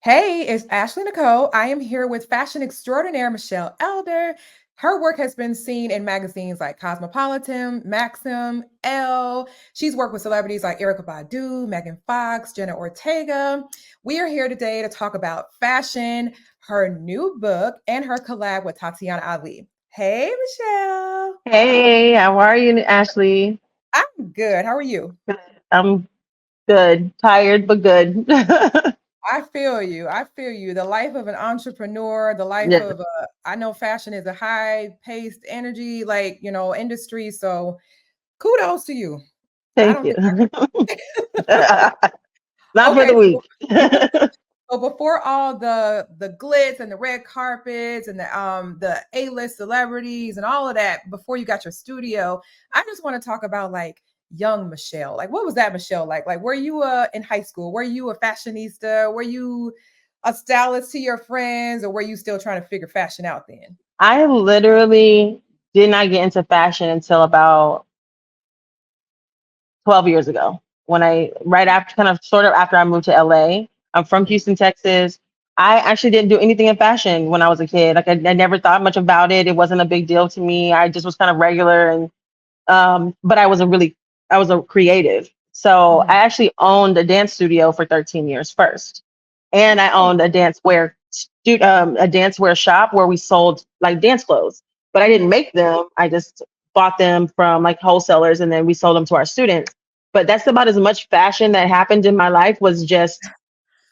Hey, it's Ashley Nicole. I am here with fashion extraordinaire Michelle Elder. Her work has been seen in magazines like Cosmopolitan, Maxim, Elle. She's worked with celebrities like Erykah Badu, Megan Fox, Jenna Ortega. We are here today to talk about fashion, her new book, and her collab with Tatyana Ali. Hey, Michelle. Hey, how are you, Ashley? I'm good. How are you? I'm good. Tired, but good. I feel you. I feel you. The life of an entrepreneur, the life Yeah, of I know fashion is a high paced energy, like, industry. So kudos to you. I thank don't you. think Not for okay. the week. So before all the glitz and the red carpets and the A-list celebrities and all of that, before you got your studio, I just want to talk about like young Michelle. Like what was that Michelle like? Like were you in high school? Were you a fashionista? Were you a stylist to your friends, or were you still trying to figure fashion out then? I literally did not get into fashion until about 12 years ago when right after, kind of sort of after I moved to LA. I'm from Mhm. Houston, Texas. I actually didn't do anything in fashion when I was a kid. Like I never thought much about it. It wasn't a big deal to me. I just was kind of regular and but I was a creative. So I Mhm. actually owned a dance studio for 13 years first. And I Oh. owned a dancewear shop where we sold like dance clothes, but I didn't Mhm. make them. I just bought them from like wholesalers and then we sold them to our students. But that's about as much fashion that happened in my life was just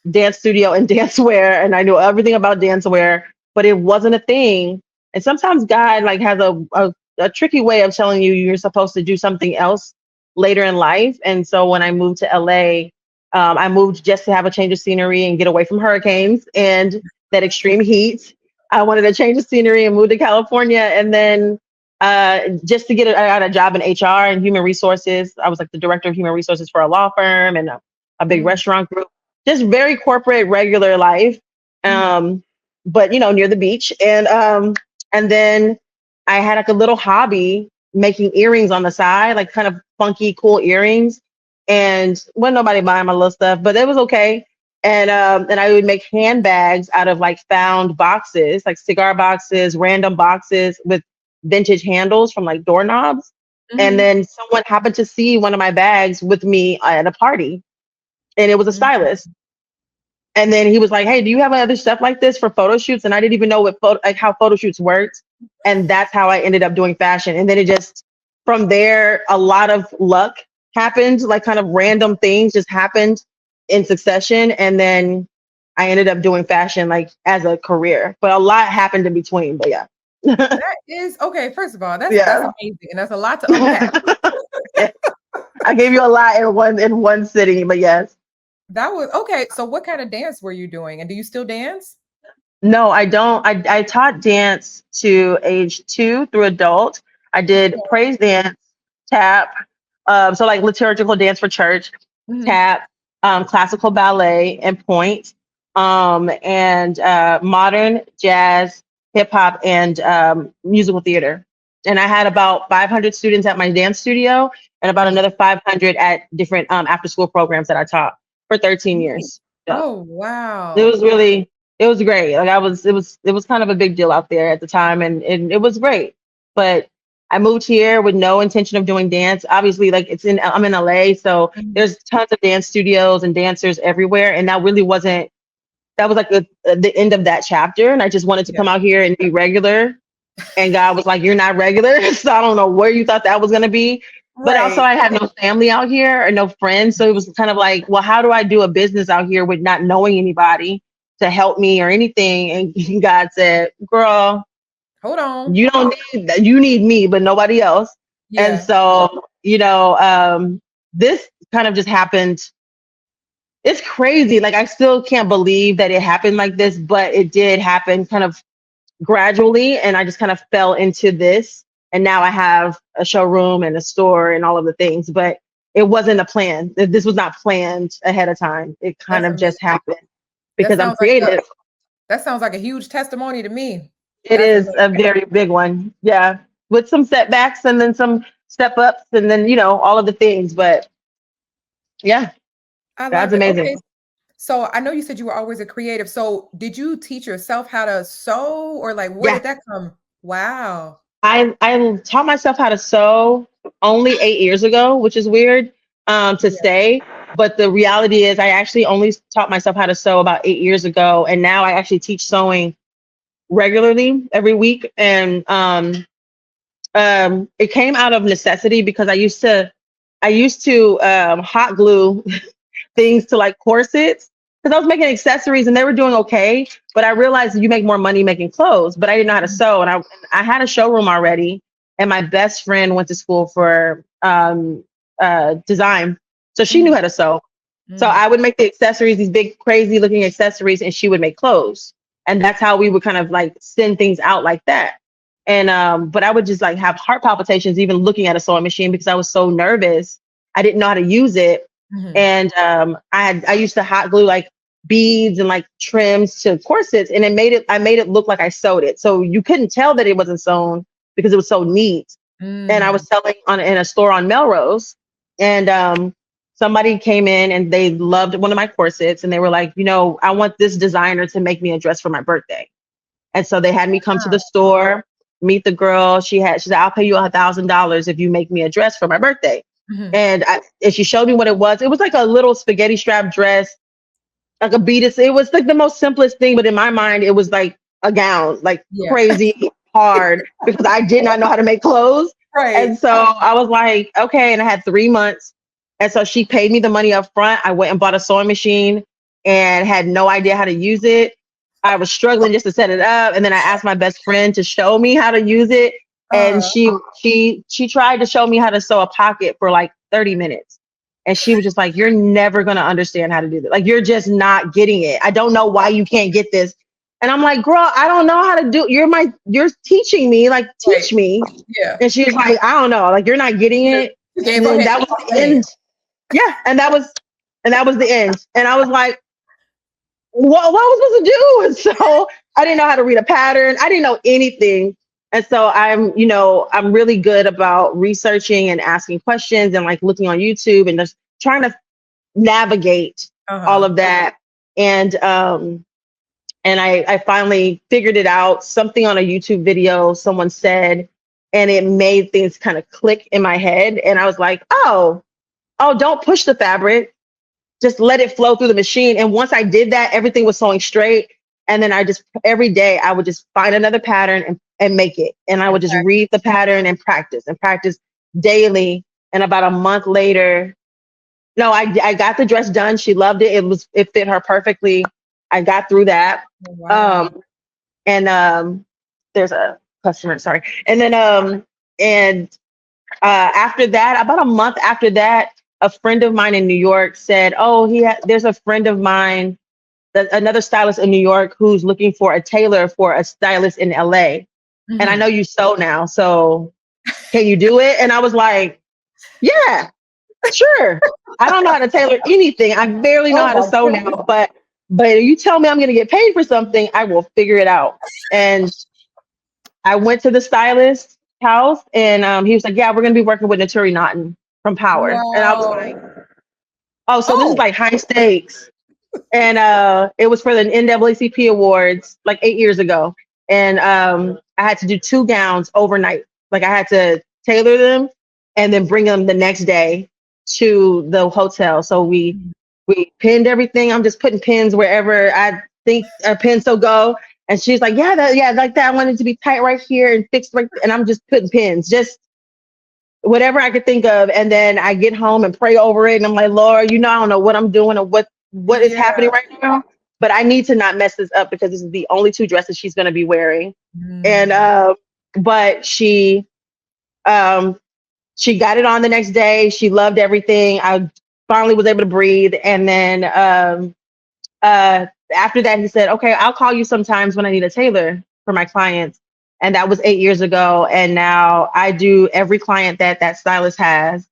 dance studio and dance wear, and I knew everything about dance wear, but it wasn't a thing. And sometimes God like has a tricky way of telling you you're supposed to do something else later in life. And so when I moved to LA, I moved just to have a change of scenery and get away from hurricanes and that extreme heat. I wanted a change of scenery and moved to California, and then just to I got a job in HR and human resources. I was like the director of human resources for a law firm and a big Mhm. restaurant group, just very corporate, regular life. Mhm. Um, but near the beach. And then I had like a little hobby making earrings on the side, like kind of funky, cool earrings. And wasn't nobody buying my little stuff, but it was okay. And I would make handbags out of like found boxes, like cigar boxes, random boxes with vintage handles from like doorknobs. And Mhm. then someone happened to see one of my bags with me at a party, and it was a Mhm. stylist. And then he was like, "Hey, do you have other stuff like this for photo shoots?" And I didn't even know like how photo shoots worked. And that's how I ended up doing fashion. And then it just from there, a lot of luck happened, like kind of random things just happened in succession. And then I ended up doing fashion like as a career. But a lot happened in between. But yeah. That is okay. First of all, that's Yeah. amazing, and that's a lot to unpack. I gave you a lot in one sitting, but yes. That was okay. So, what kind of dance were you doing, and do you still dance? No, I don't. I taught dance to age 2 through adult. I did praise dance, tap, so like liturgical dance for church, Mhm. tap, classical ballet, and point, and modern jazz, hip hop, and musical theater. And I had about 500 students at my dance studio, and about Mhm. another 500 at different after school programs that I taught for 13 Nice. years. Yeah. Oh It wow. was really, it was great. Like it was kind of a big deal out there at the time, and it was great. But I moved here with no intention of doing dance. Obviously, like I'm in LA, so Mhm. there's tons of dance studios and dancers everywhere, and that really wasn't. That was like the end of that chapter, and I just wanted to Yeah. come out here and be regular. And God was like, "You're not regular," so I don't know where you thought that was gonna be. But also, Right. I had no family out here or no friends, so it was kind of like, well, how do I do a business out here with not knowing anybody to help me or anything? And God said, "Girl, Hold on. you don't need that. You need me, but nobody else." And Yeah. so, this kind of just happened. It's crazy. Like I still can't believe that it happened like this, but it did happen kind of gradually, and I just kind of fell into this, and now I have a showroom and a store and all of the things, but it wasn't a plan. This was not planned ahead of time. It kind That's of just amazing. happened That because I'm sounds like creative. that sounds like a huge testimony to me. It That's is amazing. a very big one, yeah, with some setbacks and then some step ups and then all of the things, but yeah, I God's love it. amazing. Okay. So I know you said you were always a creative. So did you teach yourself how to sew or like where Yeah. did that come? Wow. I taught myself how to sew only 8 years ago, which is weird to Yeah. say. But the reality is, I actually only taught myself how to sew about 8 years ago, and now I actually teach sewing regularly every week. And it came out of necessity because I used to hot glue things to like corsets because I was making accessories and they were doing okay. But I realized that you make more money making clothes, but I didn't know how to Mhm. sew. And I had a showroom already, and my best friend went to school for design, so she knew Mhm. how to sew. So Mm. I would make the accessories, these big crazy looking accessories, and she would make clothes. And that's how we would kind of like send things out like that. And but I would just like have heart palpitations even looking at a sewing machine because I was so nervous. I didn't know how to use it. Mhm. And I used to hot glue like beads and like trims to corsets, and I made it look like I sewed it. So you couldn't tell that it wasn't sewn because it was so neat. And I Mm. was selling on in a store on Melrose, and somebody came in and they loved one of my corsets, and they were like, I want this designer to make me a dress for my birthday. And so they had me come to the Wow. store, meet the girl. She said, I'll pay you $1,000 if you make me a dress for my birthday. Mhm. And she showed me what it was. It was like a little spaghetti strap dress, like a beat. It was like the most simplest thing, but in my mind, it was like a gown, like Yeah. crazy hard because I did not know how to make clothes. Right. And so I was like, okay. And I had 3 months. And so she paid me the money up front. I went and bought a sewing machine and had no idea how to use it. I was struggling just to set it up. And then I asked my best friend to show me how to use it. And Uh-huh. she tried to show me how to sew a pocket for like 30 minutes. And she was just like, you're never going to understand how to do this. Like, you're just not getting it. I don't know why you can't get this. And I'm like, girl, I don't know how to do. You're teaching me, like, Right. teach me. Yeah. And she was like, I don't know, like, you're not getting Yeah. it. You gave And her then hand that was off the hand. end. Yeah. And that was the end. And I was like, what was I supposed to do? And so I didn't know how to read a pattern. I didn't know anything. And so I'm really good about researching and asking questions and like looking on YouTube and just trying to navigate all Uh-huh. of that. And I finally figured it out. Something on a YouTube video someone said, and it made things kind of click in my head. And I was like, oh, don't push the fabric, just let it flow through the machine. And once I did that, everything was sewing straight. And then every day I would just find another pattern and make it. And I And would just read the pattern and practice daily. And about a month later, no, I got the dress done. She loved it. It fit her perfectly. I got through that. wow. Um, and there's a customer, sorry. And then and after that, about a month after that, a friend of mine in New York said, "Oh, there's a friend of mine, another stylist in New York, who's looking for a tailor for a stylist in LA. And I know Mhm. you sew now, so can you do it?" And I was like, "Yeah, sure." I don't know how to tailor anything. I barely know Oh how to my sew goodness. now, but you tell me I'm going to get paid for something, I will figure it out. And I went to the stylist house, and he was like, "Yeah, we're going to be working with Naturi Naughton from Power." And I was like, Wow. "Oh, so this is Oh, like high stakes." And it was for the NAACP awards like 8 years ago. And I had to do 2 gowns overnight. Like, I had to tailor them and then bring them the next day to the hotel. So we pinned everything. I'm just putting pins wherever I think a pin so go. And she's like, yeah, like that. I wanted to be tight right here and fixed right there. And I'm just putting pins, just whatever I could think of. And then I get home and pray over it. And I'm like, Lord, I don't know what I'm doing or what is yeah. happening right now, but I need to not mess this up because this is the only 2 dresses she's going to be wearing. And Mm. but um she got it on the next day. She loved everything. I finally was able to breathe. And then uh after that, he said, "Okay, I'll call you sometimes when I need a tailor for my clients." And that was 8 years ago. And now I do every client that stylist has.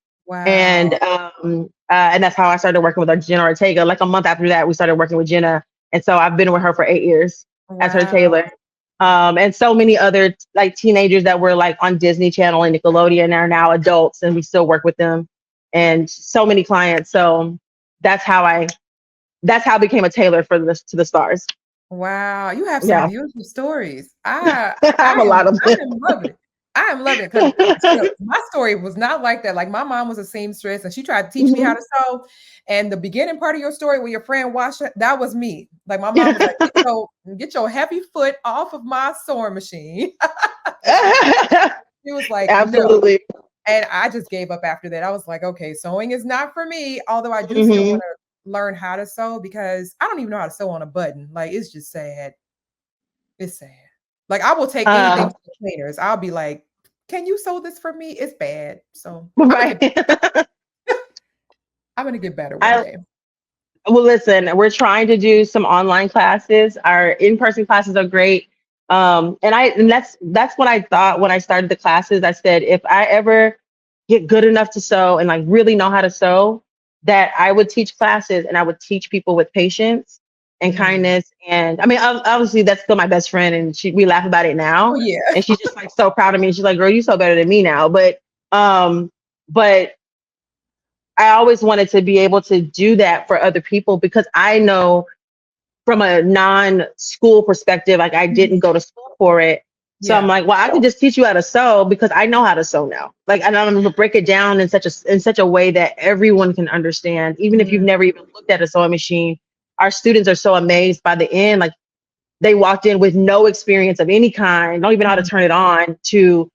And Wow. and that's how I started working with our Jenna Ortega. Like a month after that, we started working with Jenna. And so I've been with her for 8 years as her Wow. tailor. And so many other like teenagers that were like on Disney Channel and Nickelodeon are now adults, and we still work with them, and so many clients. So that's how I that's how I became a tailor for this to the stars. Wow, you have some Yeah. beautiful stories. I have a lot of I them. am loving it. I am loving it because my story was not like that. Like my mom was a seamstress and she tried to teach me how Mhm. to sew. And the beginning part of your story where your friend washed it, that was me. Like my mom was like, get your heavy foot off of my sewing machine. She was like, no. Absolutely. And I just gave up after that. I was like, okay, sewing is not for me. Although I do still Hmm. want to learn how to sew because I don't even know how to sew on a button. Like it's just sad. It's sad. Like I will take anything Uh, to the cleaners. I'll be like, "Can you sew this for me?" It's bad. So right. I'm gonna get better one I day. Well, listen, we're trying to do some online classes. Our in-person classes are great. And that's what I thought when I started the classes. I said if I ever get good enough to sew and like really know how to sew, that I would teach classes and I would teach people with patience and Mm. kindness. And I mean, obviously that's still my best friend, and we laugh about it Oh now. yeah. And she's just like so proud of me. She's like, "Girl, you sew better than me now." Um, but I always wanted to be able to do that for other people because I know from a non-school perspective, like I didn't Mhm. go to school for it. So I'm Yeah. like, well, I can just teach you how to sew because I know how to sew now. Like, and I'm gonna break it down in such a way that everyone can understand, even if you've Mm. never even looked at a sewing machine. Our students are so amazed by the end. Like they walked in with no experience of any kind, don't even know how to Mhm. turn it on, to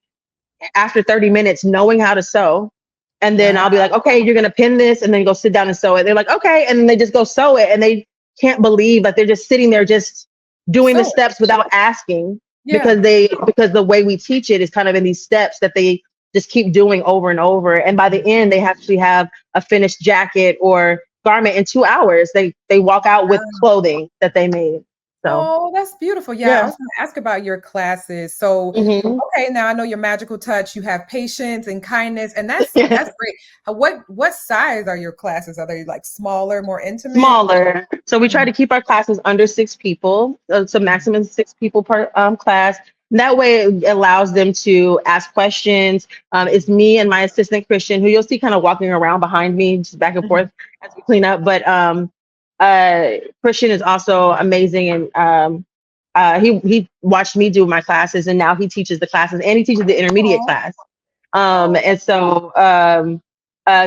after 30 minutes knowing how to sew. And then Wow. I'll be like, okay, you're gonna pin this and then go sit down and sew it. They're like, okay, and then they just go sew it, and they can't believe that they're just sitting there just doing the So steps without asking, yeah. because the way we teach it is kind of in these steps that they just keep doing over and over. And by the Mhm. end, they actually have a finished jacket or garment in 2 hours. They walk out with Wow. clothing that they made. So Oh, that's beautiful. Yeah, I yeah. was gonna ask about your classes. So, Hmm. okay, now I know your magical touch. You have patience and kindness, and that's great. What size are your classes? Are they like smaller, more intimate? Smaller. So we try Mhm. to keep our classes under 6 people. So Mhm. maximum 6 people per class. That way it allows them to ask questions. It's me and my assistant Christian, who you'll see kind of walking around behind me, just back and Mhm. forth as we clean up. But Christian is also amazing, and he watched me do my classes, and now he teaches the classes, and he teaches the intermediate Oh, class. oh,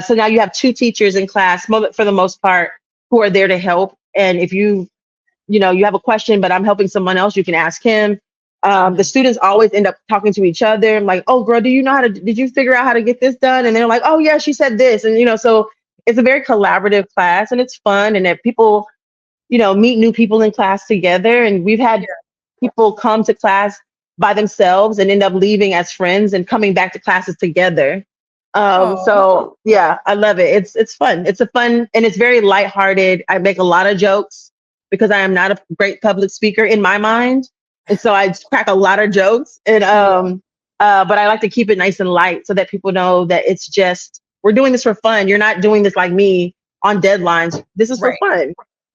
So now you have two teachers in class for the most part who are there to help. And if you have a question, but I'm helping someone else, you can ask him. The mhm. students always end up talking to each other. I'm like, oh, girl, did you figure out how to get this done? And they're like, oh, yeah, she said this. And, so it's a very collaborative class and it's fun. And that people, meet new people in class together. And we've had Yeah. people come to class by themselves and end up leaving as friends and coming back to classes together. Oh, So yeah, I love it. It's fun. It's a fun, and it's very lighthearted. I make a lot of jokes because I am not a great public speaker in my mind, and so I crack a lot of jokes. And yeah. but I like to keep it nice and light so that people know that it's just we're doing this for fun. You're not doing this like me on deadlines. This is for Right. fun.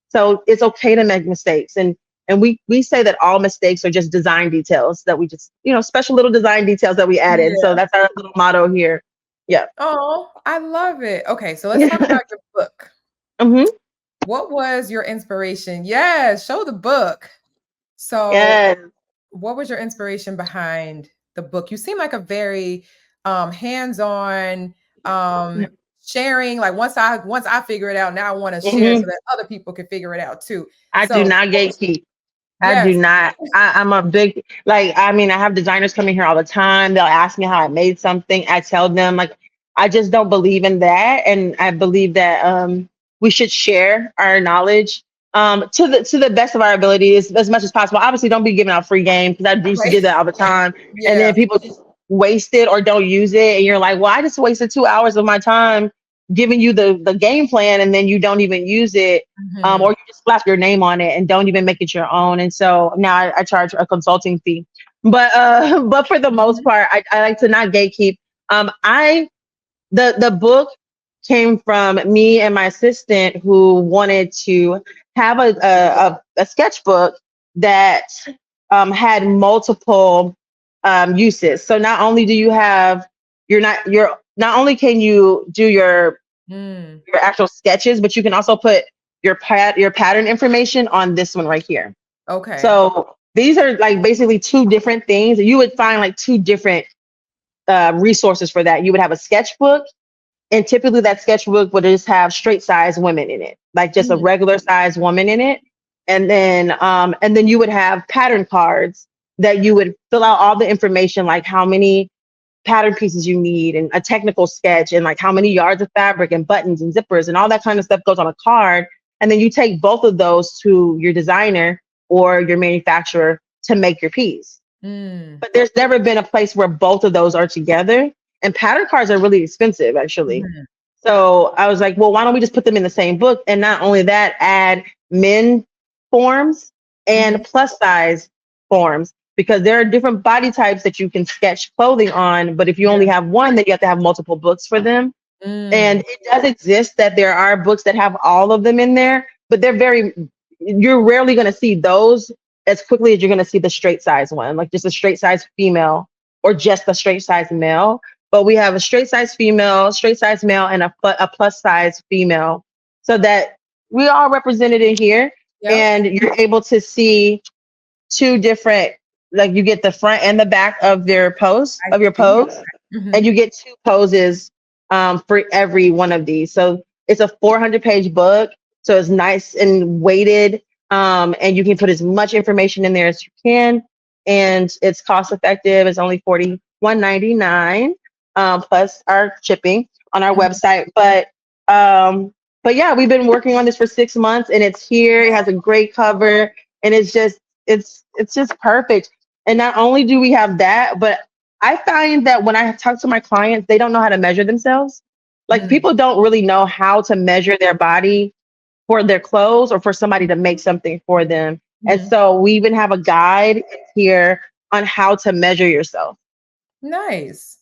So it's okay to make mistakes, and we say that all mistakes are just design details that we just special little design details that we added. So Yeah. that's our little motto here. Yeah. Oh, I love it. Okay, so let's talk about your book. Hmm. What was your inspiration? Yes, show the book. So, Yes. what was your inspiration behind the book? You seem like a very hands-on sharing. Like once I figure it out, now I want to share so Hmm. that other people can figure it out too. I do So, not gatekeep. I do yes, not. I'm a big, like, I mean, I have designers coming here all the time. They'll ask me how I made something. I tell them, like, I just don't believe in that. And I believe that we should share our knowledge to the best of our abilities as much as possible. Obviously, don't be giving out free game because I used to right. do that all the time. And then Yeah. people just waste it or don't use it. And you're like, well, I just wasted 2 hours of my time giving you the game plan and then you don't even use it, or Mhm. you just slap your name on it and don't even make it your own. And so now I charge a consulting fee. But but for the most Mhm. part, I like to not gatekeep. I the book came from me and my assistant who wanted to have a sketchbook that had multiple uses. So not only do you have you're not only can you do your Mm. actual sketches, but you can also put your pattern information on this one right here. Okay. So these are like basically two different things. You would find like two different resources for that. You would have a sketchbook, and typically that sketchbook would just have straight size women in it, like just a Mm, regular size woman in it. And then you would have pattern cards that you would fill out all the information, like how many pattern pieces you need and a technical sketch and like how many yards of fabric and buttons and zippers and all that kind of stuff goes on a card. And then you take both of those to your designer or your manufacturer to make your piece. mm, But there's never been a place where both of those are together. And pattern cards are really expensive, actually. mhm, So I was like, well, why don't we just put them in the same book? And not only that, add men forms mhm. and plus size forms, because there are different body types that you can sketch clothing on. But if you only Yeah. have one, then you have to have multiple books for them. And Mm, it does exist that there are books that have all of them in there, but you're rarely going to see those as quickly as you're going to see the straight size one, like just a straight size female or just a straight size male. But we have a straight size female, straight size male, and a plus size female, so that we are represented in here. yep. And you're able to see two different, like you get the front and the back of I your see pose, that. and Mhm. you get two poses for every one of these. So it's a 400-page book, so it's nice and weighted, and you can put as much information in there as you can, and it's cost effective. It's only $41.99 plus our shipping on our Mhm. website. But yeah, we've been working on this for 6 months, and it's here. It has a great cover, and it's just perfect. And not only do we have that, but I find that when I talk to my clients, they don't know how to measure themselves. Like Mm, people don't really know how to measure their body for their clothes or for somebody to make something for them. And mhm. so we even have a guide here on how to measure yourself. Nice.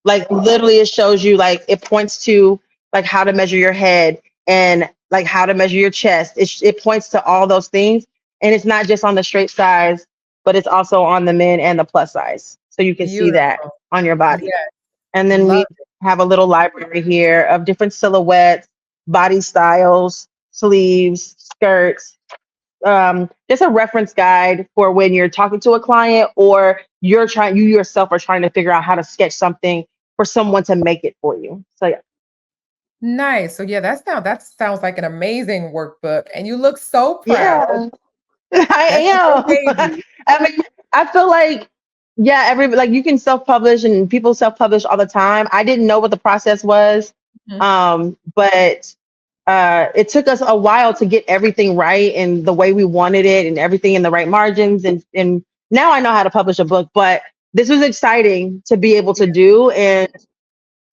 Like literally it shows you, like it points to like how to measure your head and like how to measure your chest. It points to all those things, and it's not just on the straight size, but it's also on the men and the plus size, so you can see that Beautiful. on your body. Yes. And then Love we it. have a little library here of different silhouettes, body styles, sleeves, skirts, just a reference guide for when you're talking to a client or you yourself are trying to figure out how to sketch something for someone to make it for you. So yeah. Nice. So yeah, that sounds like an amazing workbook, and you look so proud. Yeah, I That's a good am. baby. I mean, I feel like, yeah, like you can self-publish and people self-publish all the time. I didn't know what the process was. Mhm. But it took us a while to get everything right and the way we wanted it and everything in the right margins. And now I know how to publish a book, but this was exciting to be able to Yeah. do. And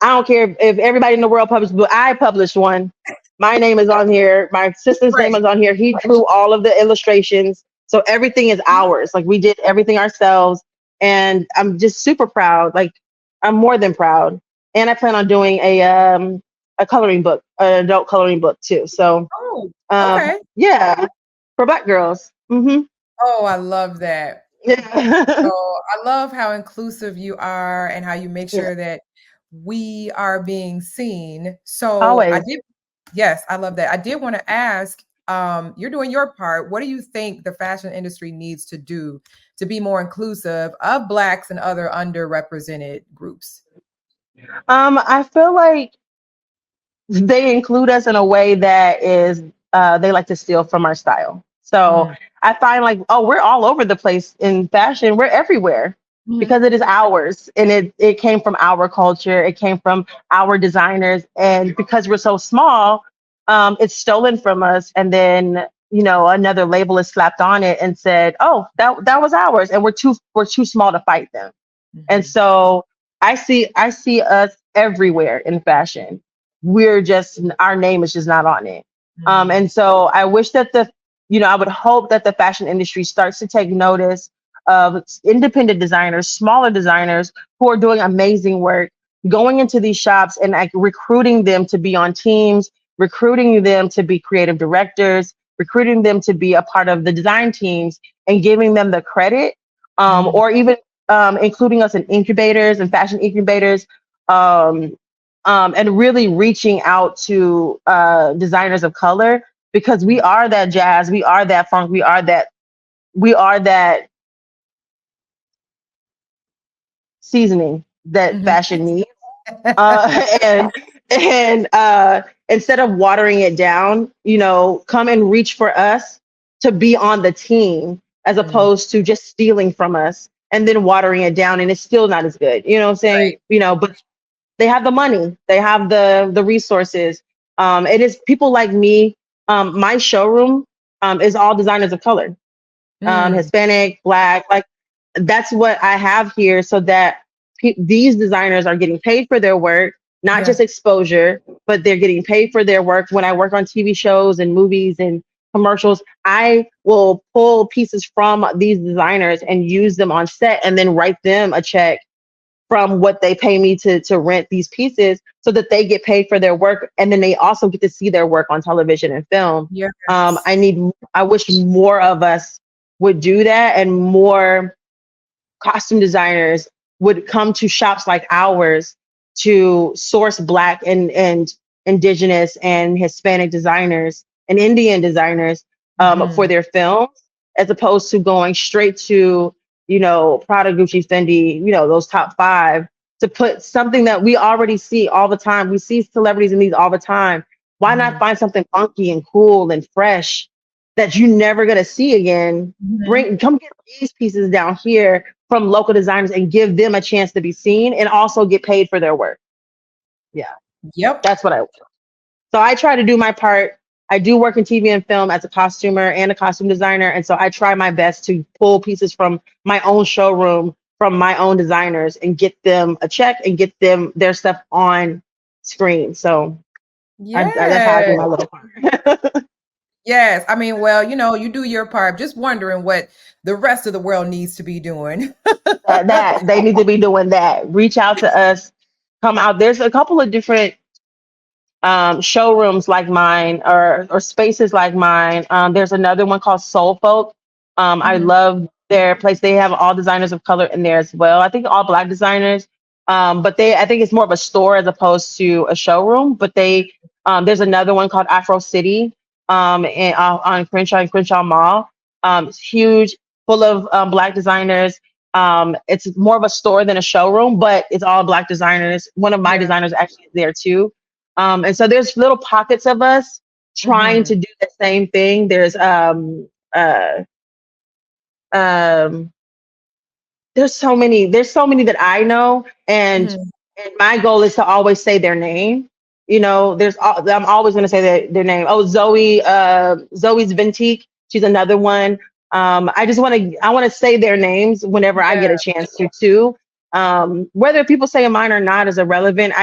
I don't care if everybody in the world published, but I published one. My name is on here. My sister's name Right. is on here. He drew all of the illustrations. So everything is ours. Like we did everything ourselves. And I'm just super proud. Like I'm more than proud. And I plan on doing a coloring book, an adult coloring book too. So Oh, okay. yeah, for Black girls. Oh, I love that. So Yeah. I love how inclusive you are and how you make Yeah. sure that we are being seen. So I Always. did, yes, I love that. I did want to ask, you're doing your part. What do you think the fashion industry needs to do to be more inclusive of Blacks and other underrepresented groups? I feel like they include us in a way that is they like to steal from our style. So Mm, I find like, oh, we're all over the place in fashion. We're everywhere mhm, because it is ours, and it came from our culture. It came from our designers, and because we're so small, it's stolen from us. And then another label is slapped on it and said, oh, that was ours, and we're too small to fight them. And mhm, so I see us everywhere in fashion. We're just our name is just not on it. mm, And so I wish that I would hope that the fashion industry starts to take notice of independent designers, smaller designers who are doing amazing work, going into these shops and like recruiting them to be on teams, recruiting them to be creative directors, recruiting them to be a part of the design teams, and giving them the credit, mm, or even including us in incubators and fashion incubators, and really reaching out to designers of color, because we are that jazz, we are that funk, we are that seasoning that Mhm. fashion needs. And instead of watering it down, come and reach for us to be on the team as Mm, opposed to just stealing from us and then watering it down and it's still not as good. You know what I'm saying? right. But they have the money, they have the resources. It is people like me. My showroom is all designers of color, Mm, Hispanic, Black, like that's what I have here, so that these designers are getting paid for their work, not yeah. just exposure, but they're getting paid for their work. When I work on TV shows and movies and commercials, I will pull pieces from these designers and use them on set and then write them a check from what they pay me to rent these pieces so that they get paid for their work and then they also get to see their work on television and film. Yes. I wish more of us would do that and more costume designers would come to shops like ours to source Black and indigenous and Hispanic designers and Indian designers for Mhm. their films, as opposed to going straight to, Prada, Gucci, Fendi, those top five, to put something that we already see all the time. We see celebrities in these all the time. Why not Mhm. find something funky and cool and fresh that you're never gonna see again? Mhm. Come get these pieces down here from local designers and give them a chance to be seen and also get paid for their work. Yeah, Yep. that's what I want. So I try to do my part. I do work in TV and film as a costumer and a costume designer. And so I try my best to pull pieces from my own showroom, from my own designers, and get them a check and get them their stuff on screen. So that's how I do Yes. my little part. Yes. I mean, well, you do your part. Just wondering what the rest of the world needs to be doing. That they need to be doing that. Reach out to us. Come out. There's a couple of different showrooms like mine or spaces like mine. There's another one called Soul Folk. I Mhm. love their place. They have all designers of color in there as well. I think all Black designers, but I think it's more of a store as opposed to a showroom. But there's another one called Afro City on Crenshaw and Crenshaw Mall. It's huge, full of Black designers. It's more of a store than a showroom, but it's all Black designers. One of my Yeah. designers actually is there too. And so there's little pockets of us trying Mhm. to do the same thing. Um there's so many that I know, Mhm. and my goal is to always say their name. I'm always going to say their name. Oh, Zoe's Ventique. She's another one. I want to say their names whenever I Yeah. get a chance to too. Whether people say mine or not is irrelevant.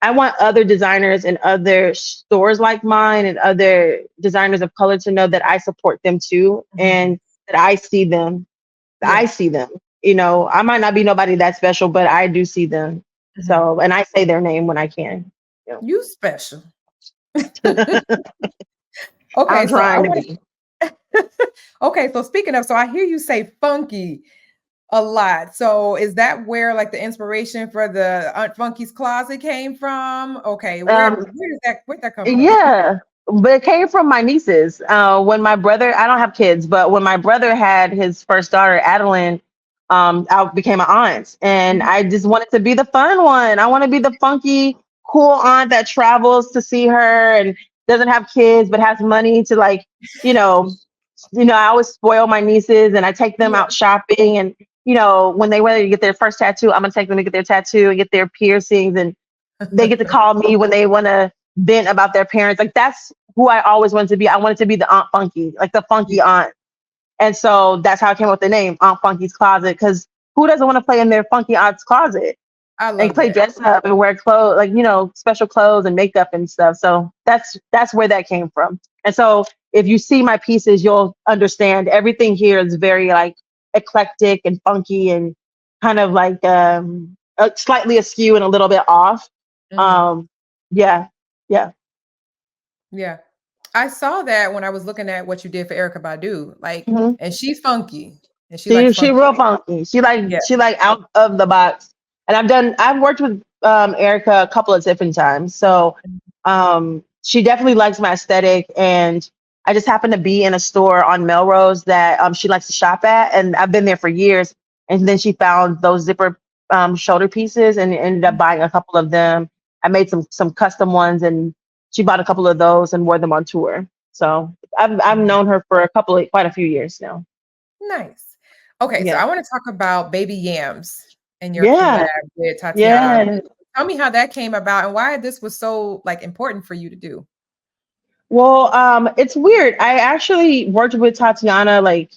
I want other designers and other stores like mine and other designers of color to know that I support them too, Mhm. and that I see them. I Yeah. see them. I might not be nobody that special, but I do see them. Mhm. So, and I say their name when I can. You You special. know. Okay, I'm so I trying to want be. Okay, so speaking of, so I hear you say funky a lot. So is that where like the inspiration for the Aunt Funky's closet came from? Okay, Um, where'd that come from? Yeah, but it came from my nieces. When my brother, I don't have kids, but when my brother had his first daughter, Adeline, I became an aunt, and Mhm. I just wanted to be the fun one. I want to be the funky, cool aunt that travels to see her and doesn't have kids but has money to like, you know, I always spoil my nieces and I take them Yeah. out shopping and when they whether to get their first tattoo, I'm gonna take them to get their tattoo and get their piercings and they get to call me when they want to vent about their parents. Like that's who I always wanted to be. I wanted to be the Aunt Funky, like the Yeah, funky aunt. And so that's how I came up with the name Aunt Funky's Closet. Because who doesn't want to play in their funky aunt's closet I and love play that. dress up and wear clothes, like special clothes and makeup and stuff. So that's where that came from. And so if you see my pieces, you'll understand everything here is very like eclectic and funky and kind of like slightly askew and a little bit off. Mhm. Um, yeah, yeah. Yeah. I saw that when I was looking at what you did for Erykah Badu. Like, Mhm. and she's funky. And she likes She funky. real funky. Yeah. She like out of the box. And I've worked with Erica a couple of different times. So she definitely likes my aesthetic, and I just happened to be in a store on Melrose that she likes to shop at, and I've been there for years. And then she found those zipper shoulder pieces and ended up buying a couple of them. I made some custom ones, and she bought a couple of those and wore them on tour. So I've known her for quite a few years now. Nice. Okay, so Yeah, I want to talk about Baby Yams and your collab yeah, with Tatyana Ali. yeah. Tell me how that came about and why this was so like important for you to do. Well, it's weird. I actually worked with Tatiana like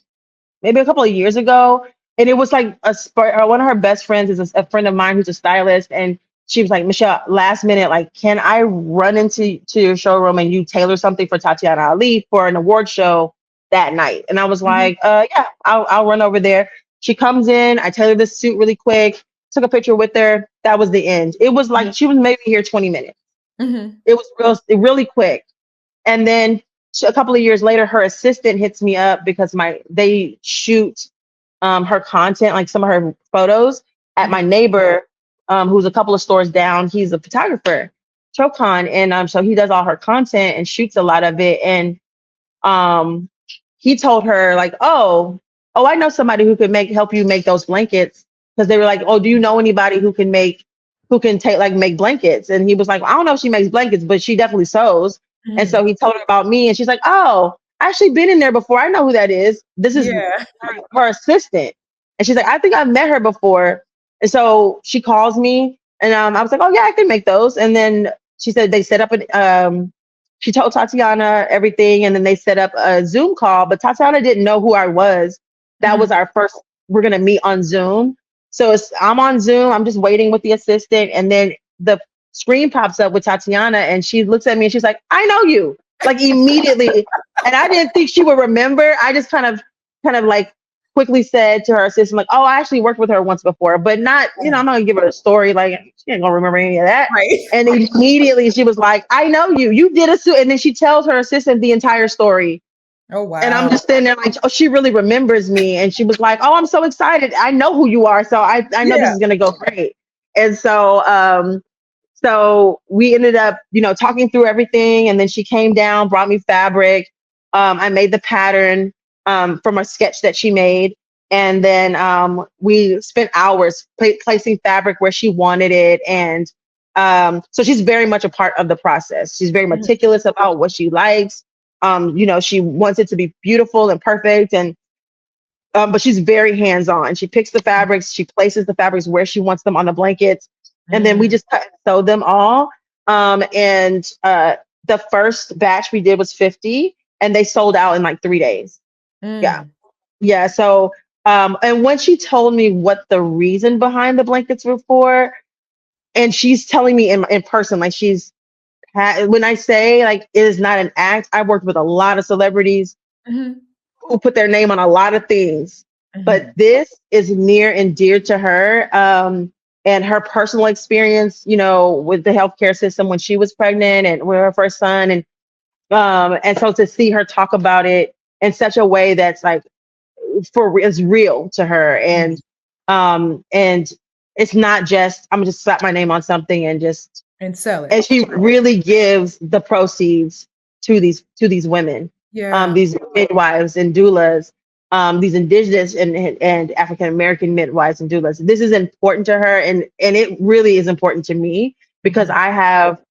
maybe a couple of years ago, and it was like one of her best friends is a friend of mine who's a stylist, and she was like, Michelle, last minute, like, can I run into your showroom and you tailor something for Tatyana Ali for an award show that night? And I was Mhm, like, yeah, I'll run over there. She comes in, I tailored this suit really quick, took a picture with her. That was the end. It was like she was maybe here 20 minutes. mhm, It was really quick. And then a couple of years later, her assistant hits me up because they shoot her content, like some of her photos, at my mhm, neighbor, who's a couple of stores down. He's a photographer, Chokon, and so he does all her content and shoots a lot of it. And um, he told her like, oh, I know somebody who could help you make those blankets, because they were like, oh, do you know anybody who can make blankets? And he was like, well, I don't know if she makes blankets, but she definitely sews. And mhm. so he told her about me, and she's like, oh, I actually been in there before. I know who that is. This is Yeah. her assistant. And she's like, I think I've met her before. And so she calls me, and I was like, oh yeah, I can make those. And then she said they set up she told Tatiana everything, and then they set up a Zoom call, but Tatiana didn't know who I was. That was Mhm. our first, we're going to meet on Zoom. So I'm on Zoom, I'm just waiting with the assistant, and then the screen pops up with Tatiana, and she looks at me and she's like, I know you, like immediately. And I didn't think she would remember. I just kind of like quickly said to her assistant, like, oh, I actually worked with her once before, but not, I'm not gonna give her a story. Like, she ain't gonna remember any of that. Right. And immediately she was like, I know you. You did a suit. And then she tells her assistant the entire story. Oh, And I'm wow. just standing there like, oh, she really remembers me. And she was like, oh, I'm so excited. I know who you are. So I know this Yeah. is gonna go great. And so we ended up, talking through everything. And then she came down, brought me fabric. I made the pattern from a sketch that she made. And then we spent hours placing fabric where she wanted it. And so she's very much a part of the process. She's very Mhm, meticulous about what she likes. She wants it to be beautiful and perfect. And but she's very hands-on. She picks the fabrics, she places the fabrics where she wants them on the blankets, and then we mm, just cut and sew them all. And the first batch we did was 50, and they sold out in like 3 days. Yeah, mm, yeah. So, and when she told me what the reason behind the blankets were for, and she's telling me in person, like when I say like it is not an act, I worked with a lot of celebrities mhm, who put their name on a lot of things, but mhm. this is near and dear to her. And her personal experience, with the healthcare system when she was pregnant and with her first son. And so to see her talk about it in such a way that's like is real to her. And it's not just, I'm gonna just slap my name on something And sell it. and she really gives the proceeds to these women, Yeah. these midwives and doulas, these indigenous and African American midwives and doulas. This is important to her, and it really is important to me because Mhm, I have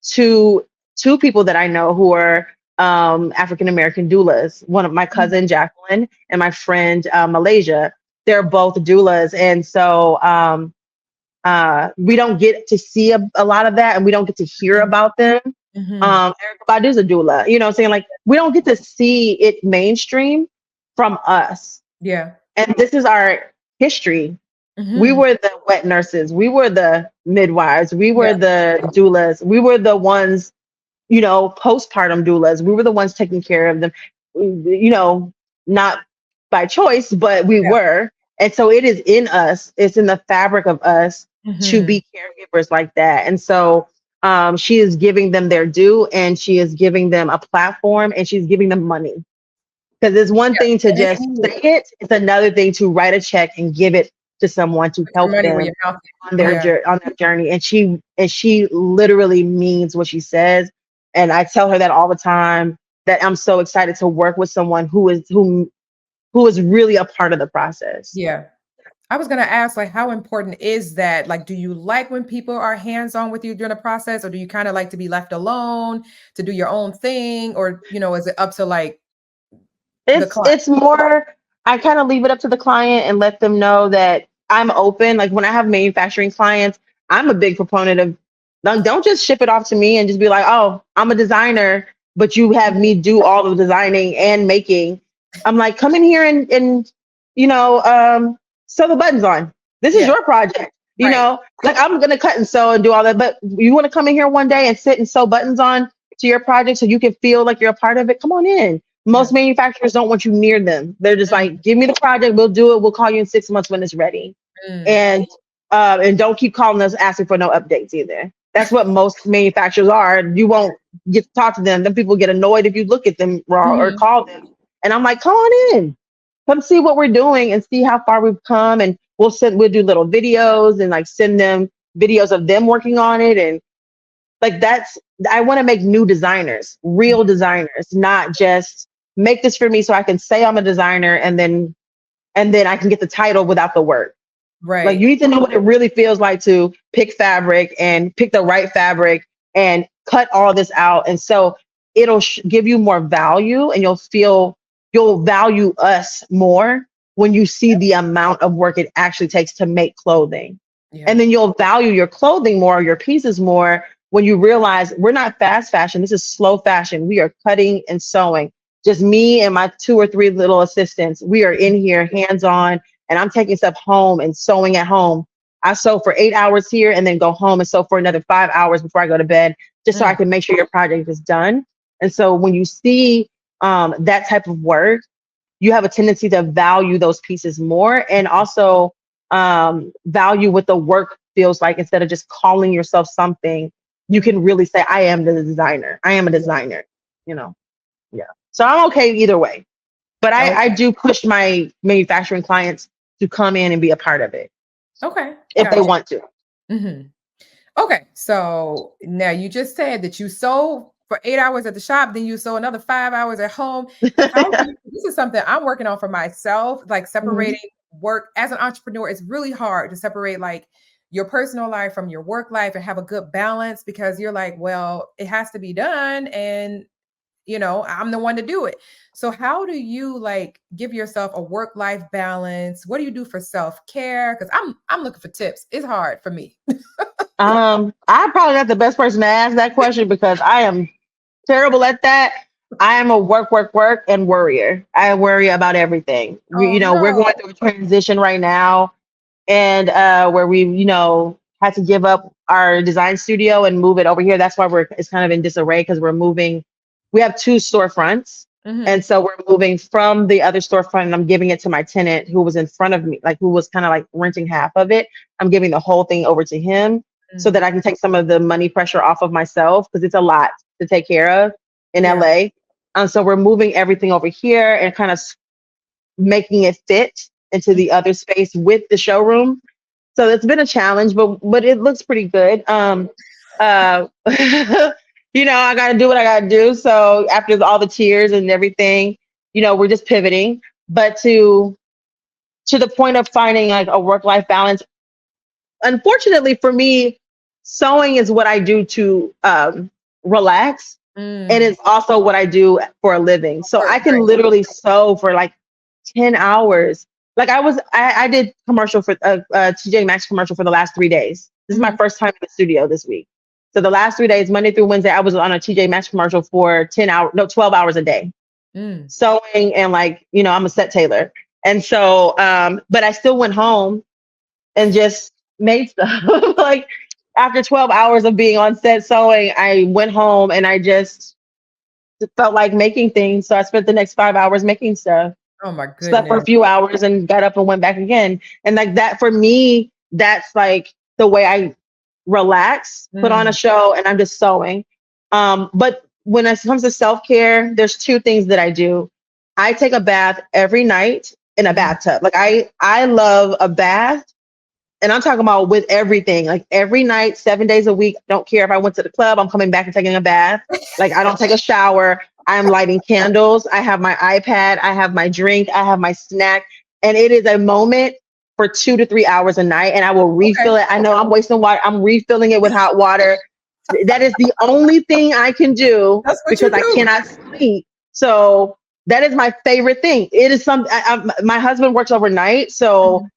two people that I know who are African American doulas. One of my mhm, cousin Jacqueline and my friend Malaysia. They're both doulas, and so we don't get to see a lot of that, and we don't get to hear mhm, about them. mhm. Erykah Badu's a doula, what I'm saying? Like, we don't get to see it mainstream from us. Yeah. And this is our history. We Mhm. were the wet nurses, we were the midwives, we Yeah. were the doulas, we were the ones, postpartum doulas. We were the ones taking care of them, not by choice, but we Yeah. were. And so it is in us, it's in the fabric of us to Mhm. be caregivers like that. And so she is giving them their due, and she is giving them a platform, and she's giving them money. Because it's one Yeah. thing to And it's just needed. say it, it's another thing to write a check and give it to someone to Put your help money where them your mouth is. on Yeah. on their journey. And she literally means what she says. And I tell her that all the time, that I'm so excited to work with someone who is really a part of the process. Yeah. I was gonna ask, like, how important is that? Like, do you like when people are hands-on with you during the process, or do you kind of like to be left alone to do your own thing? Or, is it up to like the client? It's more, I kind of leave it up to the client and let them know that I'm open. Like when I have manufacturing clients, I'm a big proponent of don't just ship it off to me and just be like, oh, I'm a designer, but you have me do all the designing and making. I'm like, come in here and you know, sew the buttons on. This is Yeah, your project. right. Like I'm gonna cut and sew and do all that, but you want to come in here one day and sit and sew buttons on to your project so you can feel like you're a part of it. Come on in. Yeah. Most manufacturers don't want you near them. They're just Mm, like, give me the project, we'll do it. We'll call you in 6 months when it's ready. mm, And don't keep calling us asking for no updates either. That's what most manufacturers are. You won't get to talk to them. Then people get annoyed if you look at them raw or mhm, call them. And I'm like, come on in, come see what we're doing and see how far we've come. And we'll do little videos and like send them videos of them working on it. And like I want to make new designers, real designers, not just make this for me so I can say I'm a designer and then I can get the title without the work. Like right. you need to know what it really feels like to pick fabric and pick the right fabric and cut all this out. And so it'll give you more value, and you'll value us more when you see the amount of work it actually takes to make clothing. Yeah. And then you'll value your clothing more, your pieces more, when you realize we're not fast fashion. This is slow fashion. We are cutting and sewing. Just me and my 2 or 3 little assistants. We are in here hands on, and I'm taking stuff home and sewing at home. I sew for 8 hours here and then go home and sew for another 5 hours before I go to bed, just so I Mm, can make sure your project is done. And so when you see that type of work, you have a tendency to value those pieces more, and also value what the work feels like. Instead of just calling yourself something, you mm, can really say, I am the designer. I am a designer, you know? Yeah. So I'm okay either way. But I okay. do push my manufacturing clients to come in and be a part of it Okay. if they Gotcha. want to. Mhm. Okay, so now you just said that you sew for 8 hours at the shop, then you sew another 5 hours at home. How do you this is something I'm working on for myself, like Mhm. separating work as an entrepreneur. It's really hard to separate like your personal life from your work life and have a good balance because you're like, well, it has to be done and I'm the one to do it. So how do you like give yourself a work-life balance? What do you do for self-care? Because I'm looking for tips. It's hard for me. I'm probably not the best person to ask that question because I am terrible at that. I am a work, work, work, and worrier. I worry about everything. Oh We're no. going through a transition right now, and where we, had to give up our design studio and move it over here. That's why it's kind of in disarray because we're moving. We have 2 storefronts, and Mhm. so we're moving from the other storefront, and I'm giving it to my tenant who was in front of me, like who was kind of like renting half of it. I'm giving the whole thing over to him so that Mm. I can take some of the money pressure off of myself because it's a lot to take care of in Yeah. LA. So we're moving everything over here and kind of making it fit into Mm. the other space with the showroom. So it's been a challenge, but it looks pretty good. I got to do what I got to do. So after all the tears and everything, we're just pivoting. But to the point of finding like a work life balance, unfortunately for me, sewing is what I do to relax, and Mm. it's also what I do for a living. So Work, I can right. literally sew for like 10 hours. Like I did commercial for TJ Maxx commercial for the last 3 days. This is my Mhm. first time in the studio this week. So the last 3 days, Monday through Wednesday, I was on a TJ Maxx commercial for 10 hours, no, 12 hours a day, Mm. sewing. And like, I'm a set tailor. And so, but I still went home and just made stuff. Like after 12 hours of being on set sewing, I went home and I just felt like making things. So I spent the next 5 hours making stuff, Oh my slept for a goodness. few hours and got up and went back again. And like that for me, that's like the way I relax, put on a Mm. show, and I'm just sewing. But when it comes to self-care, there's 2 things that I do. I take a bath every night in a Mm. bathtub. Like I love a bath And I'm talking about with everything, like every night, 7 days a week. Don't care if I went to the club, I'm coming back and taking a bath. Like I don't take a shower. I'm lighting candles. I have my iPad. I have my drink. I have my snack. And it is a moment for 2 to 3 hours a night. And I will Okay. refill it. I know I'm wasting water. I'm refilling it with hot water. That is the only thing I can do That's what you because I do. cannot sleep. So that is my favorite thing. It is my husband works overnight. So Mhm.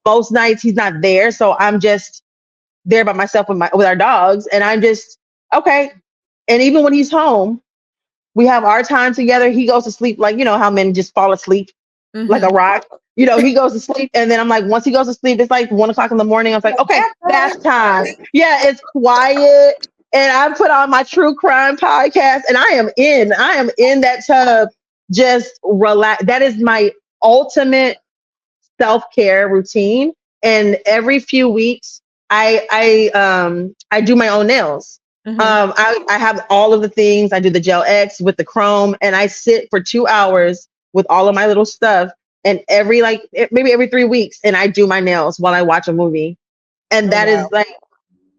most nights he's not there. So I'm just there by myself with our dogs. And I'm just, okay. And even when he's home, we have our time together. He goes to sleep like, you know, how men just fall asleep like a Mhm. rock. You know, he goes to sleep. And then I'm like, once he goes to sleep, it's like 1 o'clock in the morning. I was like, Like, okay, "Bath bath time. Yeah, it's quiet. And I put on my true crime podcast and I am in that tub, just relax. That is my ultimate self-care routine. And every few weeks I do my own nails. Mhm. I have all of the things. I do the gel X with the chrome and I sit for 2 hours with all of my little stuff. And maybe every 3 weeks, and I do my nails while I watch a movie. And Oh, that wow. is like,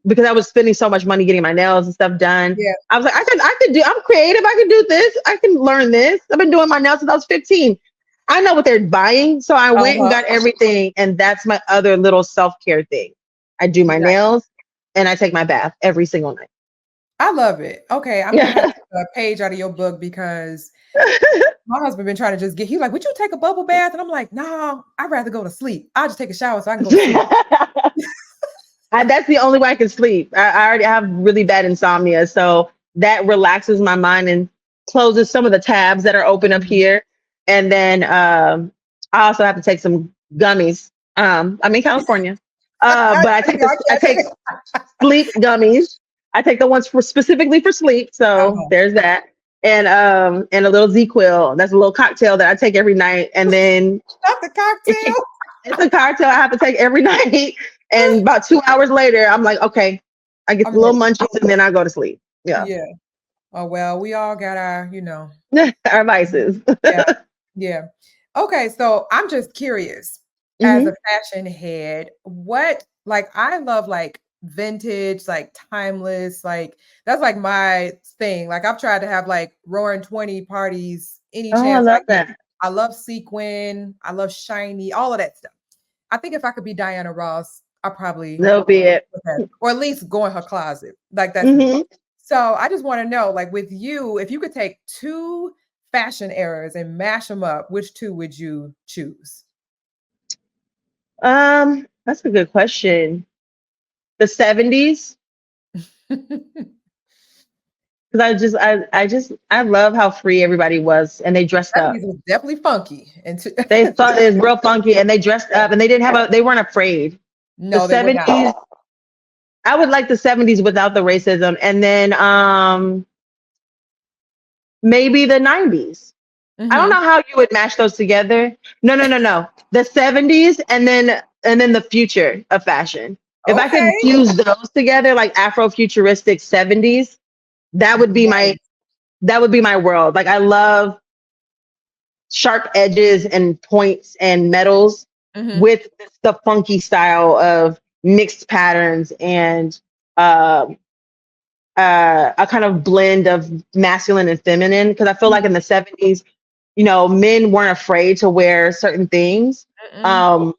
because I was spending so much money getting my nails and stuff done. Yeah. I was like, I'm creative. I can do this. I can learn this. I've been doing my nails since I was 15. I know what they're buying. So I went and Uh-huh. got everything. And that's my other little self-care thing. I do my Nice. nails and I take my bath every single night. I love it. Okay, I'm gonna have to take a page out of your book because my husband been trying to just get. He's like, "Would you take a bubble bath?" And I'm like, "No, I'd rather go to sleep. I'll just take a shower so I can go to sleep." That's the only way I can sleep. I already have really bad insomnia. So that relaxes my mind and closes some of the tabs that are open up Mhm. here. And then I also have to take some gummies. I'm in California. But Yeah, I I can't take take it. sleep gummies. I take the ones for specifically for sleep. So Uh-huh. there's that. And a little Z-Quil. That's a little cocktail that I take every night. And then Not the it kicks, cocktail. it's a cocktail I have to take every night. And about 2 hours later, I'm like, okay, I get I'm the little ready. munchies and then I go to sleep. Yeah. Yeah. Oh well, we all got our, Our vices. yeah, yeah. Okay, so I'm just curious, as Hmm. a fashion head, what like I love like vintage, like timeless, like that's like my thing. Like I've tried to have like roaring 20 parties any Oh, I chance I love get. that. I love sequin, I love shiny, all of that stuff. I think if I could be Diana Ross, I probably That'll be it. would have, or at least go in her closet. Like that's me. Hmm. So I just want to know, like with you, if you could take two fashion eras and mash them up, which two would you choose? That's a good question. The 70s, because I love how free everybody was and they dressed up. 70s was definitely funky. And They thought it was real funky and they dressed up and they weren't afraid. The no, they were not. 70s, I would like the 70s without the racism. And then maybe the 90s. I don't Hmm. know how you would mash those together. No, no, no, no. The 70s and then the future of fashion. If I could Okay. fuse those together, like Afrofuturistic 70s, that would be my Nice. that would be my world. Like I love sharp edges and points and metals Hmm. with the funky style of mixed patterns and um a kind of blend of masculine and feminine. Because I feel like in the 70s, men weren't afraid to wear certain things. Mm-mm. Um,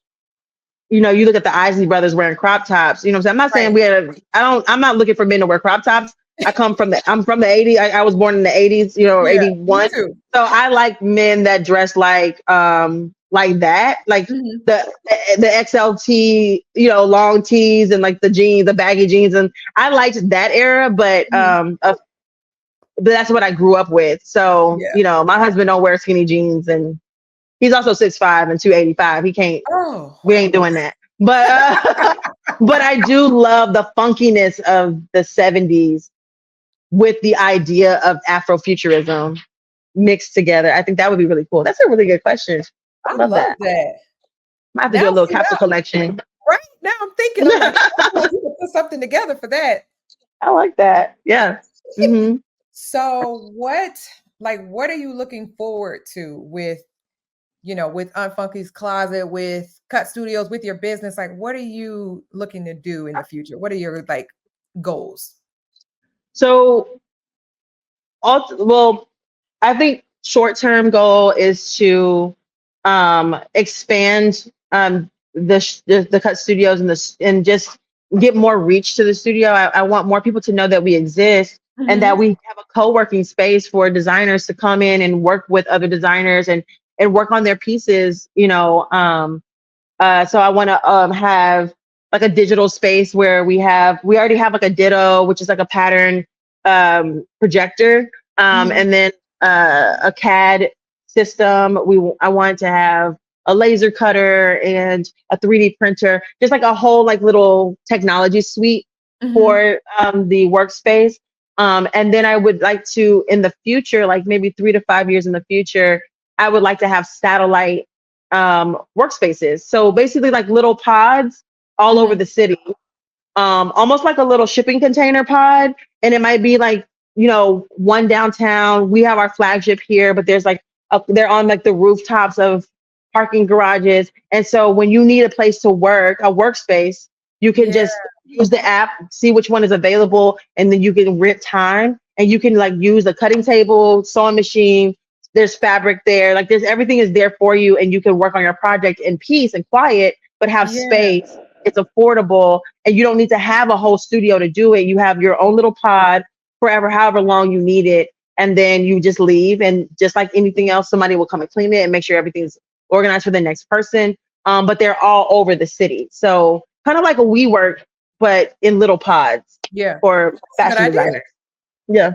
you look at the Isley brothers wearing crop tops. You know what I'm saying? I'm not saying Right. I'm not looking for men to wear crop tops. I'm from the 80s. I was born in the 80s, or Yeah, me 81. too. So I like men that dress like that, like Hmm. the XLT, long tees and like the jeans, the baggy jeans. And I liked that era, Hmm. but that's what I grew up with. So, Yeah. my husband don't wear skinny jeans and he's also 6'5" and 285. He can't, Oh, we ain't doing that. But, but I do love the funkiness of the 70s with the idea of Afrofuturism mixed together. I think that would be really cool. That's a really good question. I I love love that. that. I have to do a Now, little see now, capsule collection. right now I'm thinking, I'm like, oh, you could put something together for that. I like that. Yeah. Hmm. So what are you looking forward to with with Aunt Funky's Closet, with Cut Studios, with your business? Like, what are you looking to do in the future? What are your like goals? So, well, I think short-term goal is to expand the cut studios and just get more reach to the studio. I want more people to know that we exist and that Mm-hmm. we have a co-working space for designers to come in and work with other designers and work on their pieces, so I want to have like a digital space where we already have like a Ditto, which is like a pattern projector, Mm-hmm. and then a CAD system. I want to have a laser cutter and a 3D printer, just like a whole like little technology suite Mm-hmm. for the workspace. And then I would like to, in the future, like maybe 3 to 5 years in the future, I would like to have satellite workspaces. So basically, like little pods all over Mm-hmm. the city, almost like a little shipping container pod. And it might be like, one downtown. We have our flagship here, but there's like, they're on like the rooftops of parking garages. And so when you need a place to work, a workspace, you can Yeah. just use the app, see which one is available, and then you can rent time and you can like use a cutting table, sewing machine. There's fabric there, like there's everything is there for you, and you can work on your project in peace and quiet, but have Yeah. space. It's affordable, and you don't need to have a whole studio to do it. You have your own little pod forever, however long you need it, and then you just leave. And just like anything else, somebody will come and clean it and make sure everything's organized for the next person. But they're all over the city, so kind of like a WeWork, but in little pods Yeah. for That's a good fashion idea. designers. Yeah,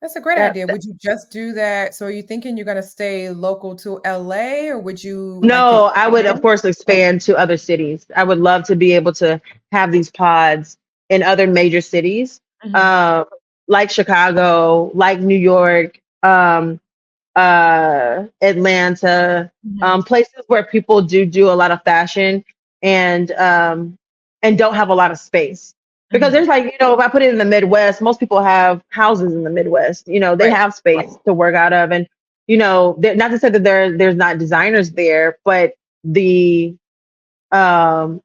That's a great that, idea. Would you just do that? So are you thinking you're gonna stay local to LA, or would you like to No, I would, of expand? course, expand to other cities. I would love to be able to have these pods in other major cities, Mhm. um, like Chicago, like New York, Atlanta, Mhm. places where people do a lot of fashion and don't have a lot of space. Because Mhm. there's like, if I put it in the Midwest, most people have houses in the Midwest. They Right. have space to work out of, and not to say that there's not designers there, but the um,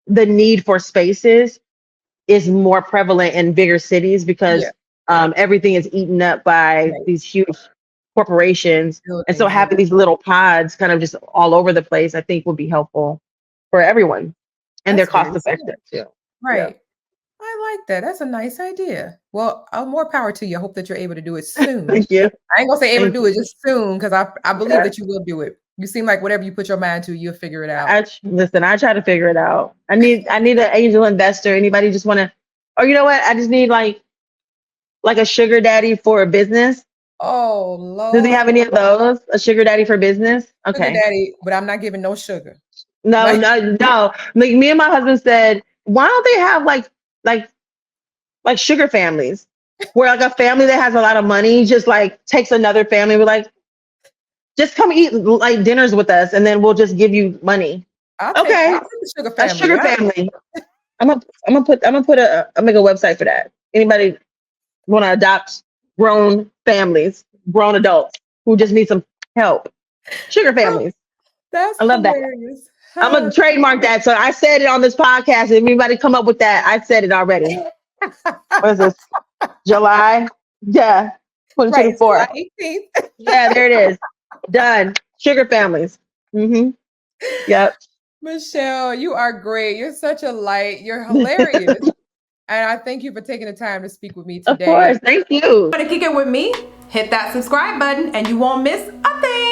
the need for spaces is more prevalent in bigger cities Yeah. because everything is eaten up by Right. these huge corporations. And so Buildings. Yeah. having these little pods kind of just all over the place, I think would be helpful for everyone. And they're That's cost very effective smart. too. Yeah. Right. I like that. That's a nice idea. Well, more power to you. I hope that you're able to do it soon. Thank you. I ain't gonna say able to Thank do you. it just soon, because I believe Yeah. that you will do it. You seem like whatever you put your mind to, you'll figure it out. Listen, I try to figure it out. I need an angel investor. Anybody just want to, or you know what? I just need like a sugar daddy for a business. Oh Do they Lord, have any of those? A sugar daddy for business? sugar Okay. daddy, but I'm not giving no sugar. No, Like, no, no. Like me and my husband said, why don't they have like like sugar families, where like a family that has a lot of money just like takes another family. We're like, just come eat like dinners with us, and then we'll just give you money. I'll Okay, take the sugar a family. sugar Yeah. family. I'll make a website for that. Anybody want to adopt grown families, grown adults who just need some help? Sugar Oh, families. that's I love that. hilarious. I'm gonna trademark that. So I said it on this podcast. If anybody come up with that, I said it already. What is this? July? Yeah, Right, it's July 2024. 18th. Yeah, there it is. Done. Sugar families. Mm-hmm. Yep. Michelle, you are great. You're such a light. You're hilarious. And I thank you for taking the time to speak with me Of today. course. Thank you. Want to kick it with me? Hit that subscribe button and you won't miss a thing.